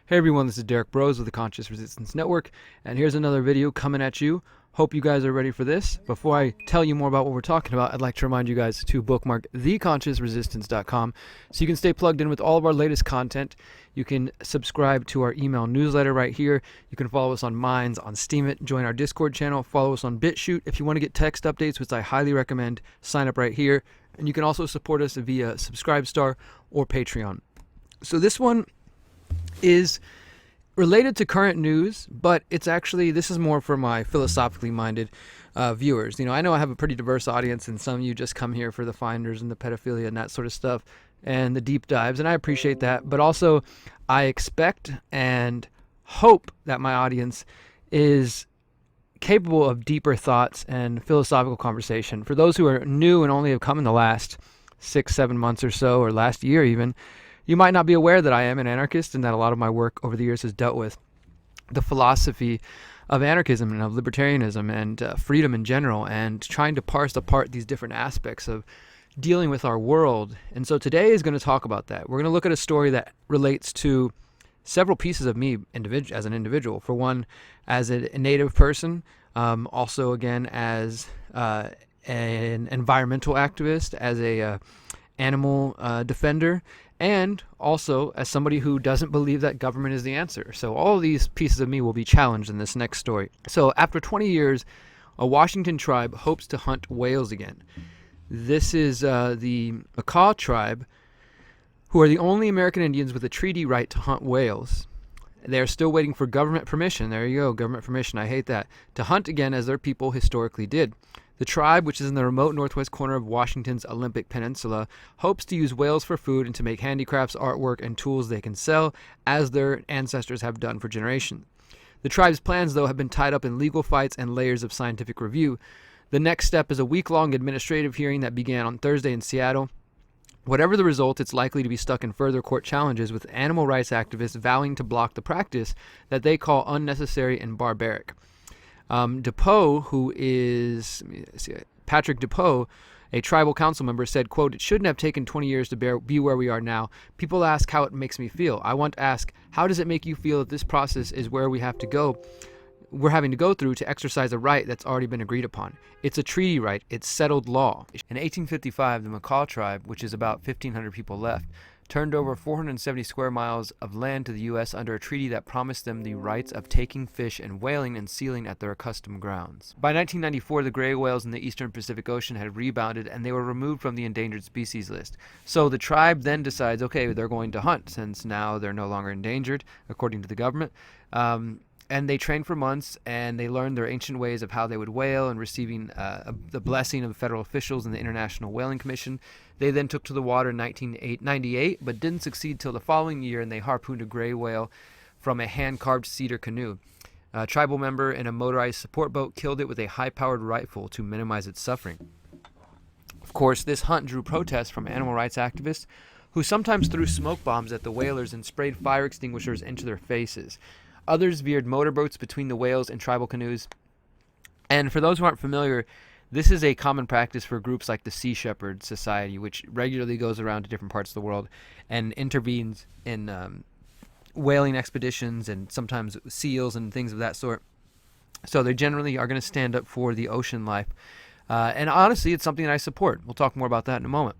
Hey everyone, this is Derrick Broze with the Conscious Resistance Network, and here's another video coming at you. Hope you guys are ready for this. Before I tell you more about what we're talking about, I'd like to remind you guys to bookmark theconsciousresistance.com so you can stay plugged in with all of our latest content. You can subscribe to our email newsletter right here. You can follow us on Minds, on Steemit, join our Discord channel, follow us on BitChute. If you want to get text updates, which I highly recommend, sign up right here. And you can also support us via Subscribestar or Patreon. So this one is related to current news, but it's actually, this is more for my philosophically minded viewers. I know I have a pretty diverse audience, and some of you just come here for the finders and the pedophilia and that sort of stuff and the deep dives, and I appreciate that. But also, I expect and hope that my audience is capable of deeper thoughts and philosophical conversation. For those who are new and only have come in the last 6-7 months or so, or last year even, you might not be aware that I am an anarchist and that a lot of my work over the years has dealt with the philosophy of anarchism and of libertarianism and freedom in general, and trying to parse apart these different aspects of dealing with our world. And so today is going to talk about that. We're going to look at a story that relates to several pieces of me as an individual. For one, as a Native person, also again as an environmental activist, as a animal defender, and also as somebody who doesn't believe that government is the answer. So all of these pieces of me will be challenged in this next story. So after 20 years, a Washington tribe hopes to hunt whales again. This is the Mahak tribe, who are the only American Indians with a treaty right to hunt whales. They're still waiting for government permission. There you go, government permission. I hate that. To hunt again as their people historically did. The tribe, which is in the remote northwest corner of Washington's Olympic Peninsula, hopes to use whales for food and to make handicrafts, artwork, and tools they can sell, as their ancestors have done for generations. The tribe's plans, though, have been tied up in legal fights and layers of scientific review. The next step is a week-long administrative hearing that began on Thursday in Seattle. Whatever the result, it's likely to be stuck in further court challenges, with animal rights activists vowing to block the practice that they call unnecessary and barbaric. DePoe, who is Patrick DePoe, a tribal council member, said, quote, "It shouldn't have taken 20 years to be where we are now. People ask how it makes me feel. I want to ask, how does it make you feel that this process is where we're having to go through to exercise a right that's already been agreed upon? It's a treaty right. It's settled law." In 1855, the Mahak tribe, which is about 1,500 people left, turned over 470 square miles of land to the U.S. under a treaty that promised them the rights of taking fish and whaling and sealing at their accustomed grounds. By 1994, the gray whales in the eastern Pacific Ocean had rebounded, and they were removed from the endangered species list. So the tribe then decides, okay, they're going to hunt, since now they're no longer endangered, according to the government. And they trained for months, and they learned their ancient ways of how they would whale, and receiving the blessing of federal officials and the International Whaling Commission. They then took to the water in 1998, but didn't succeed till the following year, and they harpooned a gray whale from a hand-carved cedar canoe. A tribal member in a motorized support boat killed it with a high-powered rifle to minimize its suffering. Of course, this hunt drew protests from animal rights activists, who sometimes threw smoke bombs at the whalers and sprayed fire extinguishers into their faces. Others veered motorboats between the whales and tribal canoes. And for those who aren't familiar, this is a common practice for groups like the Sea Shepherd Society, which regularly goes around to different parts of the world and intervenes in whaling expeditions and sometimes seals and things of that sort. So they generally are going to stand up for the ocean life. And honestly, it's something that I support. We'll talk more about that in a moment.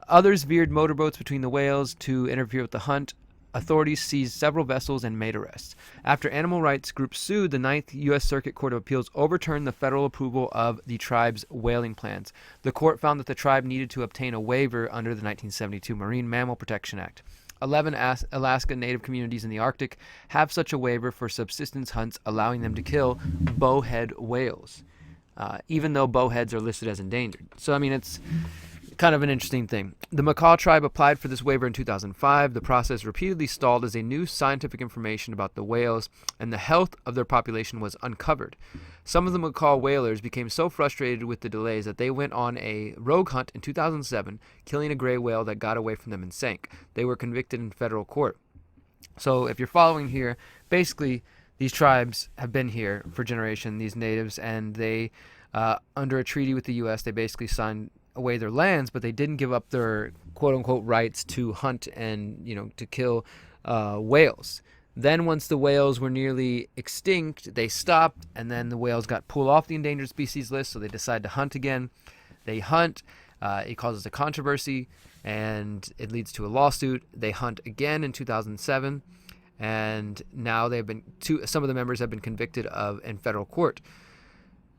Others veered motorboats between the whales to interfere with the hunt. Authorities seized several vessels and made arrests. After animal rights groups sued, the Ninth U.S. Circuit Court of Appeals overturned the federal approval of the tribe's whaling plans. The court found that the tribe needed to obtain a waiver under the 1972 Marine Mammal Protection Act. 11 Alaska Native communities in the Arctic have such a waiver for subsistence hunts, allowing them to kill bowhead whales, even though bowheads are listed as endangered. So, I mean, it's kind of an interesting thing. The Mahak tribe applied for this waiver in 2005. The process repeatedly stalled as a new scientific information about the whales and the health of their population was uncovered. Some of the Mahak whalers became so frustrated with the delays that they went on a rogue hunt in 2007, killing a gray whale that got away from them and sank. They were convicted in federal court. So if you're following here, basically these tribes have been here for generations, these natives, and they, under a treaty with the U.S., they basically signed away their lands, but they didn't give up their quote-unquote rights to hunt and, to kill whales. Then once the whales were nearly extinct, they stopped, and then the whales got pulled off the endangered species list, so they decided to hunt again. They hunt, it causes a controversy, and it leads to a lawsuit. They hunt again in 2007, and now some of the members have been convicted in federal court.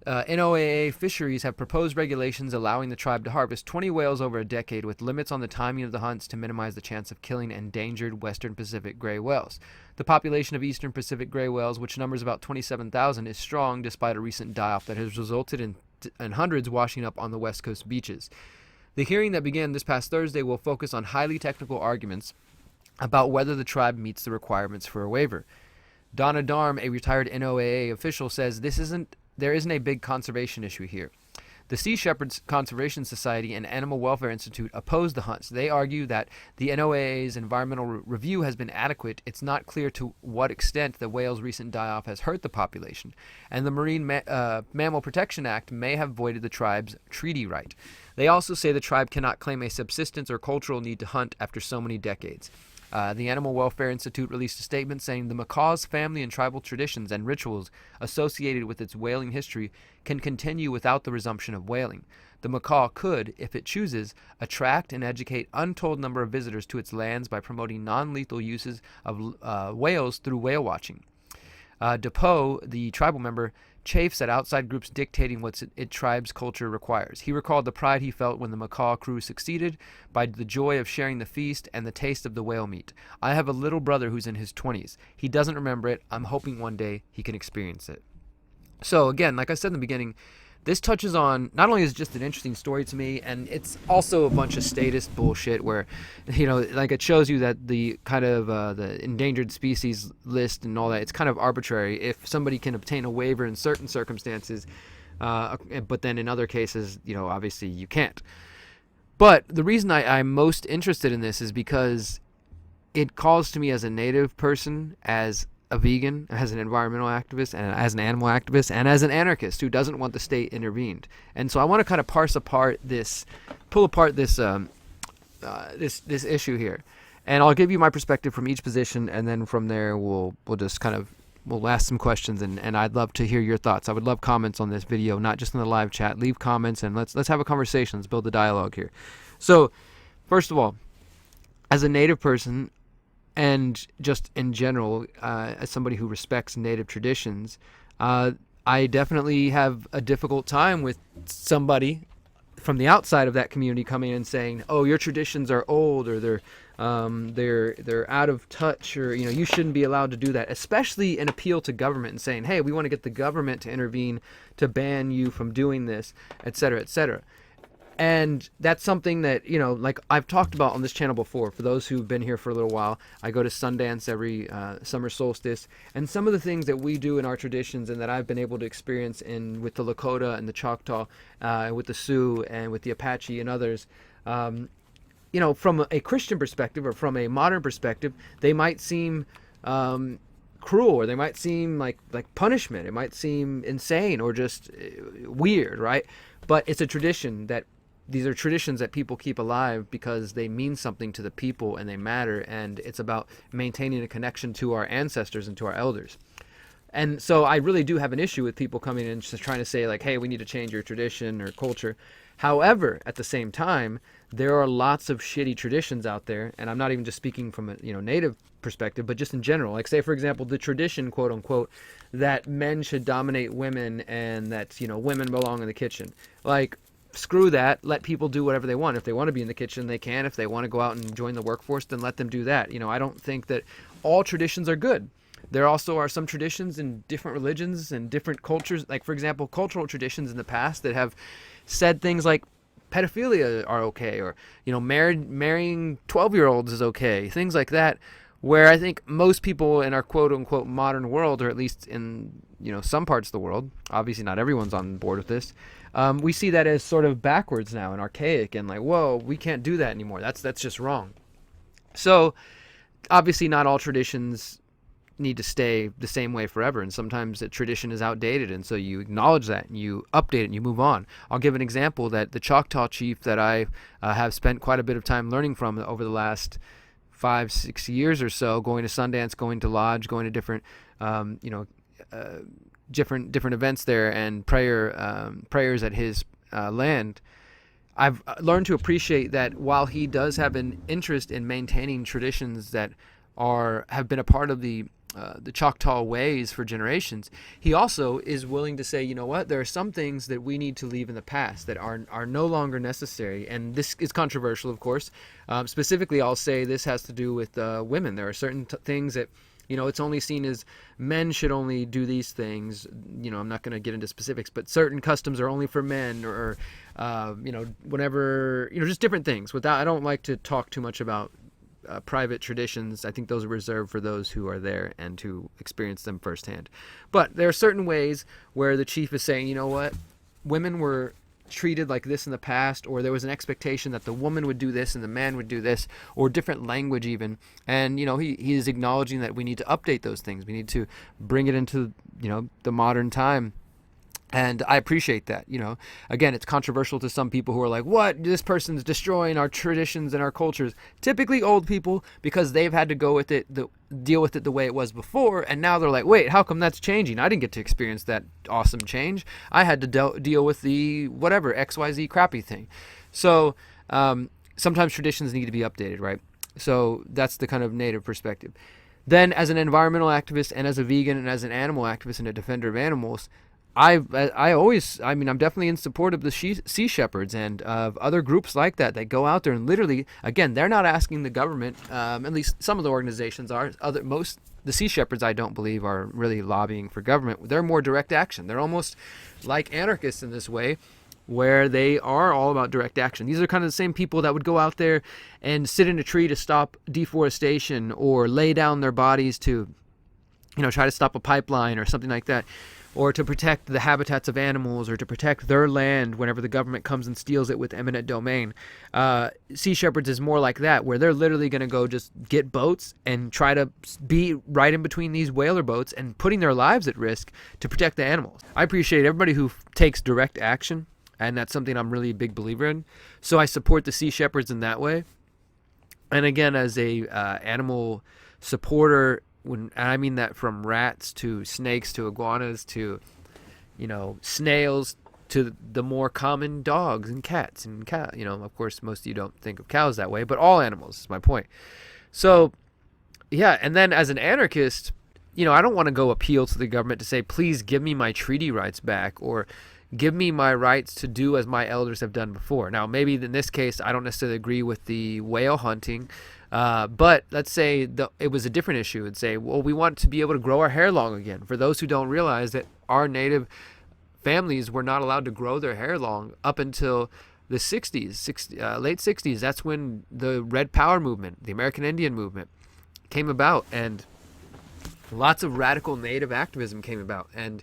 NOAA fisheries have proposed regulations allowing the tribe to harvest 20 whales over a decade, with limits on the timing of the hunts to minimize the chance of killing endangered western Pacific gray whales. The population of eastern Pacific gray whales, which numbers about 27,000, is strong despite a recent die-off that has resulted in hundreds washing up on the west coast beaches. The hearing that began this past Thursday will focus on highly technical arguments about whether the tribe meets the requirements for a waiver. Donna Darm, a retired NOAA official, says there isn't a big conservation issue here. The Sea Shepherds Conservation Society and Animal Welfare Institute oppose the hunts. They argue that the NOAA's environmental review has been adequate. It's not clear to what extent the whale's recent die-off has hurt the population, and the Marine Mammal Protection Act may have voided the tribe's treaty right. They also say the tribe cannot claim a subsistence or cultural need to hunt after so many decades. The Animal Welfare Institute released a statement saying the macaw's family and tribal traditions and rituals associated with its whaling history can continue without the resumption of whaling. The macaw could, if it chooses, attract and educate untold number of visitors to its lands by promoting non-lethal uses of whales through whale watching. DePoe, the tribal member, chafes at outside groups dictating what its tribe's culture requires. He recalled the pride he felt when the macaw crew succeeded by the joy of sharing the feast and the taste of the whale meat. I have a little brother who's in his 20s. He doesn't remember it. I'm hoping one day he can experience it. So again, like I said in the beginning, this touches on, not only is it just an interesting story to me, and it's also a bunch of statist bullshit where, like it shows you that the kind of the endangered species list and all that, it's kind of arbitrary. If somebody can obtain a waiver in certain circumstances, but then in other cases, obviously you can't. But the reason I'm most interested in this is because it calls to me as a native person, as a vegan, as an environmental activist, and as an animal activist, and as an anarchist who doesn't want the state intervened. And so I want to kind of pull apart this issue here, and I'll give you my perspective from each position, and then from there we'll ask some questions, and I'd love to hear your thoughts. I would love comments on this video, not just in the live chat. Leave comments and let's have a conversation. Let's build a dialogue here. So, first of all, as a native person, and just in general, as somebody who respects native traditions, I definitely have a difficult time with somebody from the outside of that community coming in and saying, "Oh, your traditions are old, or they're out of touch, or you shouldn't be allowed to do that." Especially an appeal to government and saying, "Hey, we want to get the government to intervene to ban you from doing this, etc., etc." And that's something that, like I've talked about on this channel before. For those who've been here for a little while, I go to Sundance every summer solstice. And some of the things that we do in our traditions and that I've been able to experience with the Lakota and the Choctaw, with the Sioux and with the Apache and others, from a Christian perspective or from a modern perspective, they might seem cruel, or they might seem like punishment. It might seem insane or just weird, right? But it's a tradition these are traditions that people keep alive because they mean something to the people and they matter, and it's about maintaining a connection to our ancestors and to our elders. And so I really do have an issue with people coming in and just trying to say like, "Hey, we need to change your tradition or culture." However, at the same time, there are lots of shitty traditions out there, and I'm not even just speaking from a native perspective, but just in general. Like, say for example, the tradition, quote unquote, that men should dominate women and that women belong in the kitchen. Like, screw that. Let people do whatever they want. If they want to be in the kitchen, they can. If they want to go out and join the workforce, then let them do that. I don't think that all traditions are good. There also are some traditions in different religions and different cultures, like for example, cultural traditions in the past that have said things like pedophilia are okay, or marrying 12-year-olds is okay, things like that, where I think most people in our quote-unquote modern world, or at least in some parts of the world, obviously not everyone's on board with this, we see that as sort of backwards now and archaic, and like, whoa, we can't do that anymore. That's just wrong. So obviously not all traditions need to stay the same way forever, and sometimes a tradition is outdated, and so you acknowledge that and you update it and you move on. I'll give an example that the Choctaw chief that I have spent quite a bit of time learning from over the last 5-6 years or so, going to Sundance, going to Lodge, going to different different events there, and prayers at his land. I've learned to appreciate that while he does have an interest in maintaining traditions that have been a part of the Choctaw ways for generations, he also is willing to say, you know what, there are some things that we need to leave in the past that are no longer necessary. And this is controversial, of course. Specifically, I'll say this has to do with women. There are certain things that, it's only seen as men should only do these things. I'm not going to get into specifics, but certain customs are only for men, or whatever, just different things. I don't like to talk too much about private traditions. I think those are reserved for those who are there and who experience them firsthand. But there are certain ways where the chief is saying, you know what, women were treated like this in the past, or there was an expectation that the woman would do this and the man would do this, or different language even. And he is acknowledging that we need to update those things. We need to bring it into the modern time. And I appreciate that. Again, it's controversial to some people who are like, what? This person's destroying our traditions and our cultures. Typically old people, because they've had to deal with it the way it was before. And now they're like, wait, how come that's changing? I didn't get to experience that awesome change. I had to deal with the whatever XYZ crappy thing. So sometimes traditions need to be updated, right? So that's the kind of native perspective. Then as an environmental activist and as a vegan and as an animal activist and a defender of animals, I'm definitely in support of the Sea Shepherds and of other groups like that go out there and literally, again, they're not asking the government, at least some of the organizations are. The Sea Shepherds, I don't believe, are really lobbying for government. They're more direct action. They're almost like anarchists in this way, where they are all about direct action. These are kind of the same people that would go out there and sit in a tree to stop deforestation, or lay down their bodies to, try to stop a pipeline or something like that, or to protect the habitats of animals, or to protect their land whenever the government comes and steals it with eminent domain. Sea Shepherds is more like that, where they're literally going to go just get boats and try to be right in between these whaler boats and putting their lives at risk to protect the animals. I appreciate everybody who takes direct action, and that's something I'm really a big believer in. So I support the Sea Shepherds in that way. And again, as a animal supporter, I mean that from rats to snakes to iguanas to, snails to the more common dogs and cats and of course, most of you don't think of cows that way, but all animals is my point. So, yeah. And then as an anarchist, I don't want to go appeal to the government to say, please give me my treaty rights back, or give me my rights to do as my elders have done before. Now, maybe in this case, I don't necessarily agree with the whale hunting. But let's say it was a different issue, and say, well, we want to be able to grow our hair long again. For those who don't realize that our native families were not allowed to grow their hair long up until the 60s, late 60s. That's when the Red Power movement, the American Indian movement, came about, and lots of radical native activism came about. And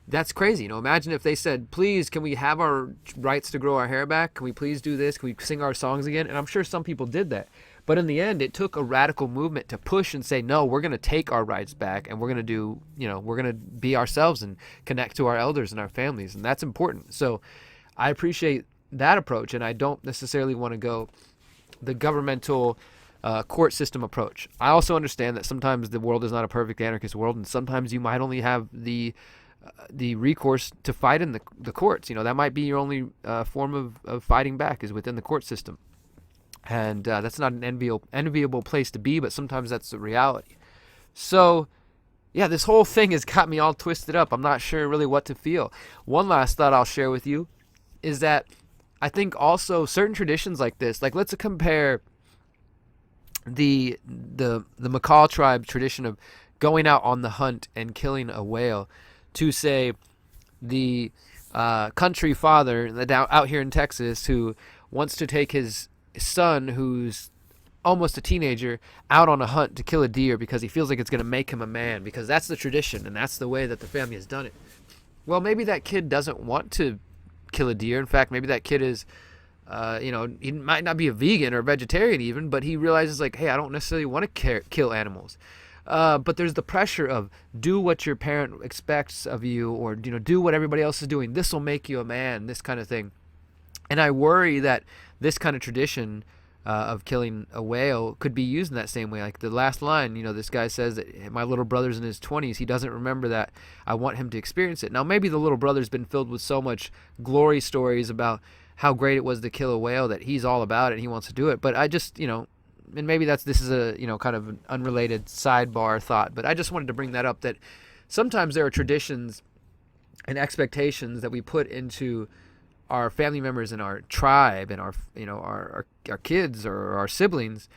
that's crazy. Imagine if they said, please, can we have our rights to grow our hair back? Can we please do this? Can we sing our songs again? And I'm sure some people did that. But in the end, it took a radical movement to push and say, no, we're going to take our rights back, and we're going to do, we're going to be ourselves and connect to our elders and our families. And that's important. So I appreciate that approach, and I don't necessarily want to go the governmental court system approach. I also understand that sometimes the world is not a perfect anarchist world, and sometimes you might only have the recourse to fight in the courts. That might be your only form of fighting back, is within the court system. And that's not an enviable place to be, but sometimes that's the reality. So, yeah, this whole thing has got me all twisted up. I'm not sure really what to feel. One last thought I'll share with you is that I think also certain traditions like this, like let's compare the Mahak tribe tradition of going out on the hunt and killing a whale to, say, the country father out here in Texas who wants to take his son, who's almost a teenager, out on a hunt to kill a deer because he feels like it's going to make him a man, because that's the tradition and that's the way that the family has done it. Well, maybe that kid doesn't want to kill a deer. In fact, maybe that kid is, he might not be a vegan or vegetarian even, but he realizes, like, hey, I don't necessarily want to kill animals. But there's the pressure of do what your parent expects of you, or do what everybody else is doing. This will make you a man, this kind of thing. And I worry that this kind of tradition of killing a whale could be used in that same way. Like the last line, this guy says that my little brother's in his 20s. He doesn't remember that. I want him to experience it. Now, maybe the little brother's been filled with so much glory stories about how great it was to kill a whale that he's all about it and he wants to do it. But I just, and maybe this is a, kind of an unrelated sidebar thought, but I just wanted to bring that up, that sometimes there are traditions and expectations that we put into our family members and our tribe and our kids or our siblings,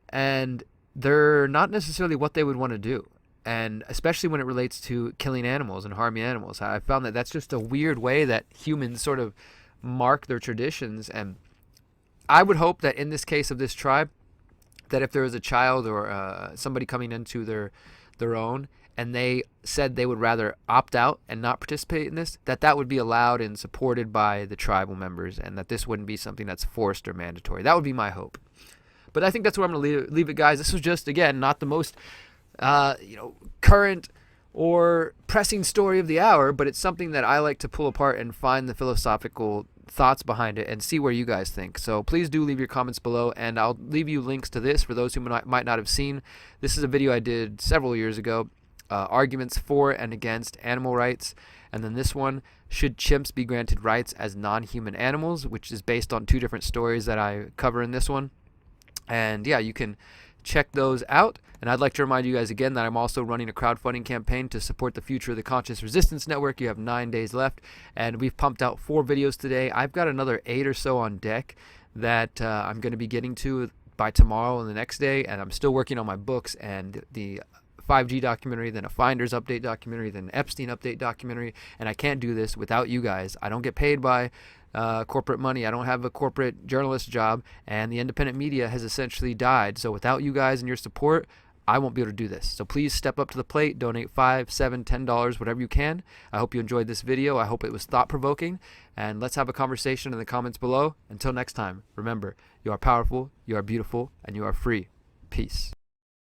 and they're not necessarily what they would want to do. And especially when it relates to killing animals and harming animals, I found that that's just a weird way that humans sort of mark their traditions. And I would hope that in this case of this tribe, that if there was a child or somebody coming into their own, and they said they would rather opt out and not participate in this, that would be allowed and supported by the tribal members, and that this wouldn't be something that's forced or mandatory. That would be my hope. But I think that's where I'm going to leave it, guys. This was just, again, not the most current or pressing story of the hour, but it's something that I like to pull apart and find the philosophical thoughts behind it and see where you guys think. So please do leave your comments below, and I'll leave you links to this for those who might not have seen. This is a video I did several years ago, arguments for and against animal rights, and then this one, should chimps be granted rights as non-human animals, which is based on two different stories that I cover in this one. And yeah, you can check those out. And I'd like to remind you guys again that I'm also running a crowdfunding campaign to support the future of the Conscious Resistance Network. You have 9 days left, and we've pumped out 4 videos today. I've got another 8 or so on deck that I'm going to be getting to by tomorrow and the next day, and I'm still working on my books and the 5G documentary, then a Finders Update documentary, then an Epstein Update documentary, and I can't do this without you guys. I don't get paid by corporate money. I don't have a corporate journalist job, and the independent media has essentially died. So without you guys and your support, I won't be able to do this. So please step up to the plate, donate $5, $7, $10, whatever you can. I hope you enjoyed this video. I hope it was thought-provoking, and let's have a conversation in the comments below. Until next time, remember, you are powerful, you are beautiful, and you are free. Peace.